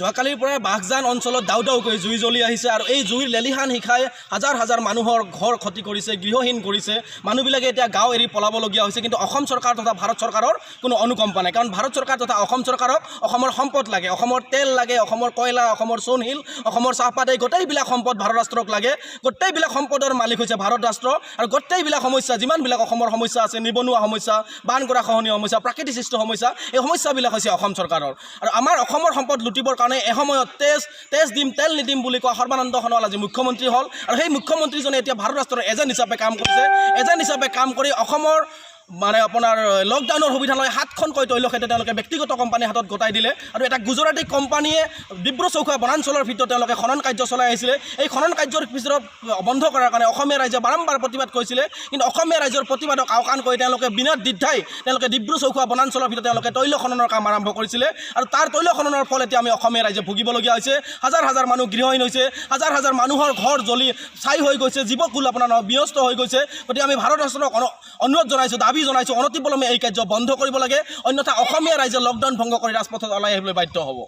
যোৱাকালিৰ পৰা বাঘজান অঞ্চলত দাউ দাউকৈ জুই জ্বলি আহিছে আৰু এই জুইৰ লেলিহান শিখাই হাজাৰ হাজাৰ মানুহৰ ঘৰ ক্ষতি কৰিছে, গৃহহীন কৰিছে। মানুহবিলাকে এতিয়া গাঁও এৰি পলাবলগীয়া হৈছে। কিন্তু অসম চৰকাৰ তথা ভাৰত চৰকাৰৰ কোনো অনুকম্পা নাই, কাৰণ ভাৰত চৰকাৰ তথা অসম চৰকাৰক অসমৰ সম্পদ লাগে, অসমৰ তেল লাগে, অসমৰ কয়লা, অসমৰ চূণশিল, অসমৰ চাহপাত, এই গোটেইবিলাক সম্পদ ভাৰত ৰাষ্ট্ৰক লাগে। গোটেইবিলাক সম্পদৰ মালিক হৈছে ভাৰত ৰাষ্ট্ৰ আৰু গোটেইবিলাক সমস্যা, যিমানবিলাক অসমৰ সমস্যা আছে, নিবনুৱা সমস্যা, বান কৰা খহনীয়া সমস্যা, প্ৰাকৃতিক সৃষ্ট সমস্যা, এই সমস্যাবিলাক হৈছে অসম চৰকাৰৰ। আৰু আমাৰ অসমৰ সম্পদ লুটিবৰ কাৰণে এসময়ত তেজ দিম তেল নিদিম বুলি কোৱা সৰ্বানন্দ সোণোৱাল আজি মুখ্যমন্ত্ৰী হ'ল আৰু সেই মুখ্যমন্ত্ৰীজনে এতিয়া ভাৰত ৰাষ্ট্ৰৰ এজেণ্ট হিচাপে কাম কৰিছে। এজেণ্ট হিচাপে কাম কৰি অসমৰ আপোনাৰ লকডাউনৰ সুবিধা লৈ 7খনকৈ তৈলক্ষেত্ৰ তেওঁলোকে ব্যক্তিগত কোম্পানীৰ হাতত গতাই দিলে আৰু এটা গুজৰাটী কোম্পানীয়ে ডিব্ৰু-চৈখোৱা বনাঞ্চলৰ ভিতৰত তেওঁলোকে খনন কাৰ্য চলাই আহিছিলে। এই খনন কাৰ্যৰ পিছত বন্ধ কৰাৰ কাৰণে অসমীয়া ৰাইজে বাৰম্বাৰ প্ৰতিবাদ কৰিছিলে, কিন্তু অসমীয়া ৰাইজৰ প্ৰতিবাদক আওকাণ কৰি তেওঁলোকে বিনা দ্বিধাই তেওঁলোকে ডিব্ৰু-চৈখোৱা বনাঞ্চলৰ ভিতৰত তেওঁলোকে তৈল খননৰ কাম আৰম্ভ কৰিছিলে আৰু তাৰ তৈল খননৰ ফল এতিয়া আমি অসমীয়া ৰাইজে ভুগিবলগীয়া হৈছে। হাজাৰ হাজাৰ মানুহ গৃহহীন হৈছে, হাজাৰ হাজাৰ মানুহৰ ঘৰ জ্বলি ছাই হৈ গৈছে, জীৱকুল আপোনাৰ বিনষ্ট হৈ গৈছে। গতিকে আমি ভাৰত ৰাষ্ট্ৰক অনুৰোধ জনাইছোঁ, দাবী জনাইছোঁ, অনতিপলমে এই কাৰ্য বন্ধ কৰিব লাগে, অন্যথা অসমীয়া ৰাইজে লকডাউন ভংগ কৰি ৰাজপথত ওলাই আহিবলৈ বাধ্য হ'ব।